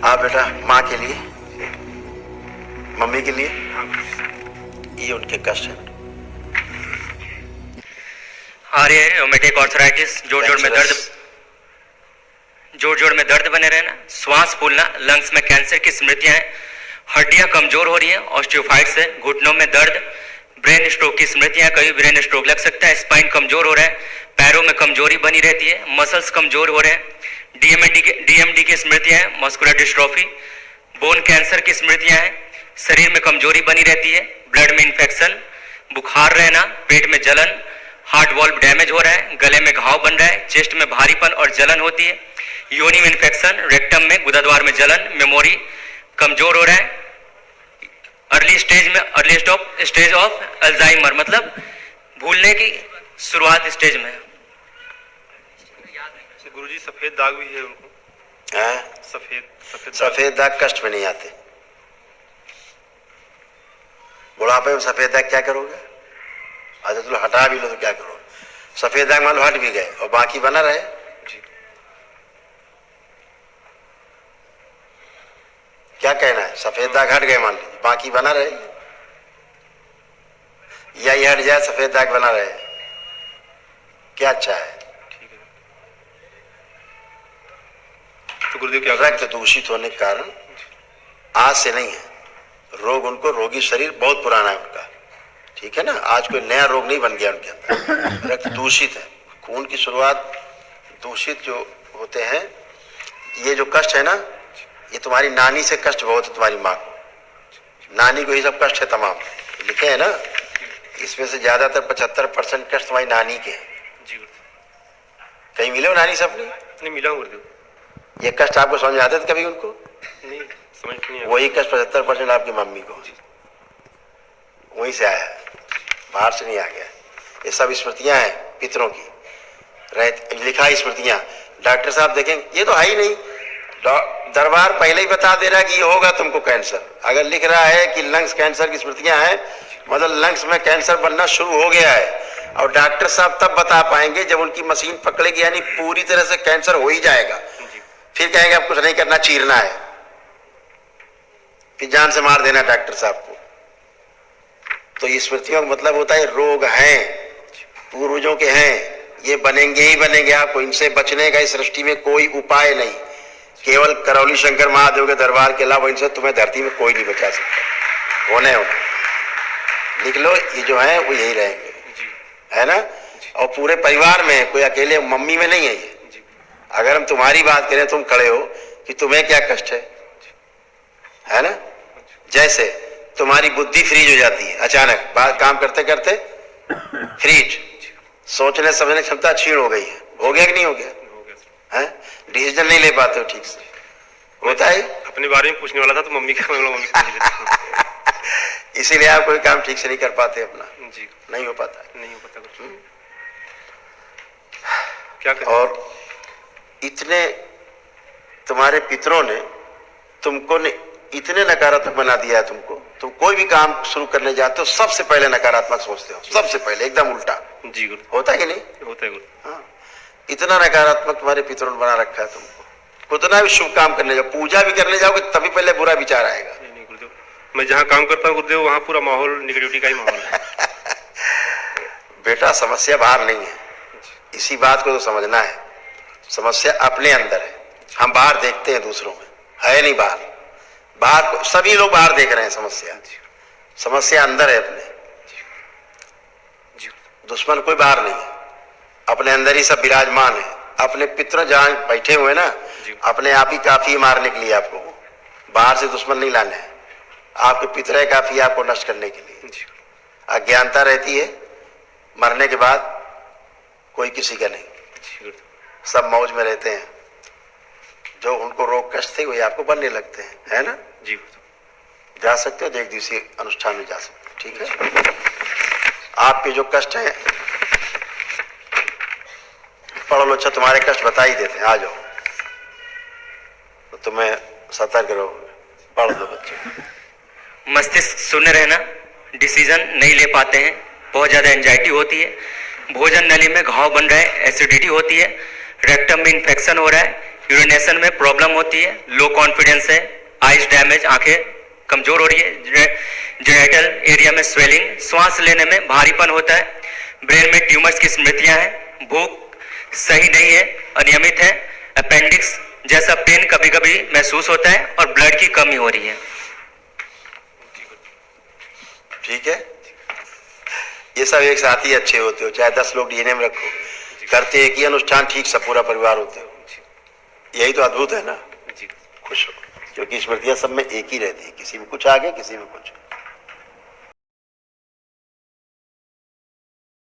आप बेटा माँ के लिए, मम्मी के लिए, ये उनके कष्ट है। रोमेटिक आर्थराइटिस, जोड़ में दर्द बने रहना, श्वास फूलना, लंग्स में कैंसर की स्मृतियां हैं, हड्डियां कमजोर हो रही हैं, ऑस्टियोफाइट्स है, घुटनों में दर्द, ब्रेन स्ट्रोक की स्मृतियां, कभी ब्रेन स्ट्रोक लग सकता है, स्पाइन कमजोर हो रहा है, पैरों में कमजोरी बनी रहती है, मसल्स कमजोर हो रहे हैं, डीएमडी की स्मृतियां हैं, मस्कुलर डिस्ट्रोफी, बोन कैंसर की स्मृतियां हैं, शरीर में कमजोरी बनी रहती है, ब्लड में इंफेक्शन, बुखार रहना, पेट में जलन, हार्ट वॉल्व डैमेज हो रहा है, गले में घाव बन रहा है, चेस्ट में भारीपन और जलन होती है, योनि में इंफेक्शन, रेक्टम में गुदाद्वार में जलन, मेमोरी कमजोर हो रहा है, अर्ली स्टेज ऑफ अल्जाइमर, मतलब भूलने की शुरुआत स्टेज में। गुरुजी सफेद दाग भी है उनको? सफेद दाग कष्ट में नहीं आते। बुढ़ापे में सफेद दाग क्या करोगे? अच्छा चलो हटा भी लो तो क्या करोगे? सफेद दाग मान लो हट भी गए और बाकी बना रहे, क्या कहना है? सफेद दाग हट गए मान लीजिए, बाकी बना रहे, या ये हट जाए सफेद दाग बना रहे, क्या अच्छा है? तो गुरुदेव क्या? रक्त दूषित होने के कारण आज से नहीं है रोग, उनको रोगी शरीर बहुत पुराना है उनका, ठीक है ना, आज कोई नया रोग नहीं बन गया उनके अंदर। रक्त दूषित है, खून की शुरुआत दूषित जो होते हैं, ये जो कष्ट है ना, ये तुम्हारी नानी से कष्ट बहुत है, तुम्हारी माँ को, नानी को ये सब कष्ट है तमाम, लिखे हैं ना, इसमें से ज्यादातर 75% कष्ट तुम्हारी नानी के हैं। कहीं मिले हो नानी से अपनी? नहीं मिला गुरुदेव। ये कष्ट आपको समझ आते थे कभी उनको? नहीं समझ नहीं आया। वही कष्ट 75% आपकी मम्मी को वहीं से आया है, बाहर से नहीं आ गया। ये सब स्मृतियां हैं पितरों की, लिखा स्मृतियां। डॉक्टर साहब देखेंगे ये तो है ही नहीं, दरबार पहले ही बता दे रहा है कि ये होगा तुमको कैंसर। अगर लिख रहा है कि लंग्स कैंसर की स्मृतियां हैं, मतलब लंग्स में कैंसर बनना शुरू हो गया है, और डॉक्टर साहब तब बता पाएंगे जब उनकी मशीन पकड़ेगी, यानी पूरी तरह से कैंसर हो ही जाएगा। फिर कहेंगे अब कुछ नहीं करना, चीरना है, फिर जान से मार देना डॉक्टर साहब को। तो ये स्मृतियों का मतलब होता है रोग हैं, पूर्वजों के हैं, ये बनेंगे ही बनेंगे, आपको इनसे बचने का इस सृष्टि में कोई उपाय नहीं, केवल करौली शंकर महादेव के दरबार के अलावा इनसे तुम्हें धरती में कोई नहीं बचा सकता। होने हो लिख लो, ये जो है वो यही रहेंगे, है ना। और पूरे परिवार में, कोई अकेले मम्मी में नहीं है ये। अगर हम तुम्हारी बात करें, तुम खड़े हो कि तुम्हें क्या कष्ट है ना, जैसे तुम्हारी बुद्धि फ्रीज हो जाती है अचानक, बात काम करते करते फ्रीज, सोचने समझने की क्षमता क्षीण हो गई है, हो गया कि नहीं हो गया? है, डिसीजन नहीं ले पाते हो ठीक से, होता है। अपने बारे में पूछने वाला था तो मम्मी का इसीलिए आप कोई काम ठीक से नहीं कर पाते अपना, जी नहीं हो पाता है, नहीं हो पाता कुछ। क्या करें? और इतने तुम्हारे पितरों ने तुमको इतने नकारात्मक बना दिया है तुमको, तुम कोई भी काम शुरू करने जाते हो सबसे पहले नकारात्मक सोचते हो, सबसे पहले एकदम उल्टा। जी गुरु। होता है कि नहीं? होता है गुरु। हाँ, इतना नकारात्मक तुम्हारे पितरों ने बना रखा है तुमको। उतना भी शुभ काम करने जाओ, पूजा भी करने जाओगे तभी पहले बुरा विचार आएगा। नहीं गुरुदेव, मैं जहाँ काम करता हूँ गुरुदेव, वहाँ पूरा माहौल निगेटिविटी का ही माहौल है। बेटा समस्या बाहर नहीं है, इसी बात को तो समझना है। समस्या अपने अंदर है, हम बाहर देखते हैं दूसरों में, है नहीं बाहर। बाहर सभी लोग बाहर देख रहे हैं समस्या अंदर है अपने। दुश्मन कोई बाहर नहीं है, अपने अंदर ही सब विराजमान है। अपने पितर जहां बैठे हुए ना, अपने आप ही काफी है मारने के लिए आपको, बाहर से दुश्मन नहीं लाने हैं। आपके पितर काफी है आपको नष्ट करने के लिए। अज्ञानता रहती है, मरने के बाद कोई किसी का नहीं, सब मौज में रहते हैं। जो उनको रोग कष्ट थे वही आपको बनने लगते हैं, है ना जी। जा सकते हो तो एक दिवसीय अनुष्ठान में जा सकते हो, ठीक है। आपके जो कष्ट हैं पढ़ लो, अच्छा तुम्हारे कष्ट बता ही देते हैं, आ जाओ तो तुम्हें सतर्क रहो, पढ़ दो बच्चे। मस्तिष्क शून्य रहना, डिसीजन नहीं ले पाते हैं, बहुत ज्यादा एंजाइटी होती है, भोजन नली में घाव बन रहा है, एसिडिटी होती है, रेक्टम में इन्फेक्शन हो रहा है, यूरिनेशन में प्रॉब्लम होती है, लो कॉन्फिडेंस है, आइज डैमेज, आंखें कमजोर हो रही है, जेनिटल एरिया में स्वेलिंग, श्वास लेने में भारीपन होता है, ब्रेन में ट्यूमर्स की स्मृतियां हैं, भूख सही नहीं है, अनियमित है, अपेंडिक्स जैसा पेन कभी कभी महसूस होता है और ब्लड की कमी हो रही है। ठीक है, ये सब एक साथ ही अच्छे होते हो, चाहे 10 लोग डीएनए में रखो, करते एक ही अनुष्ठान, ठीक सब पूरा परिवार होते हो। यही तो अद्भुत है ना। जी। खुश हो, क्योंकि स्मृतियां सब में एक ही रहती है, किसी में कुछ आगे, किसी में कुछ।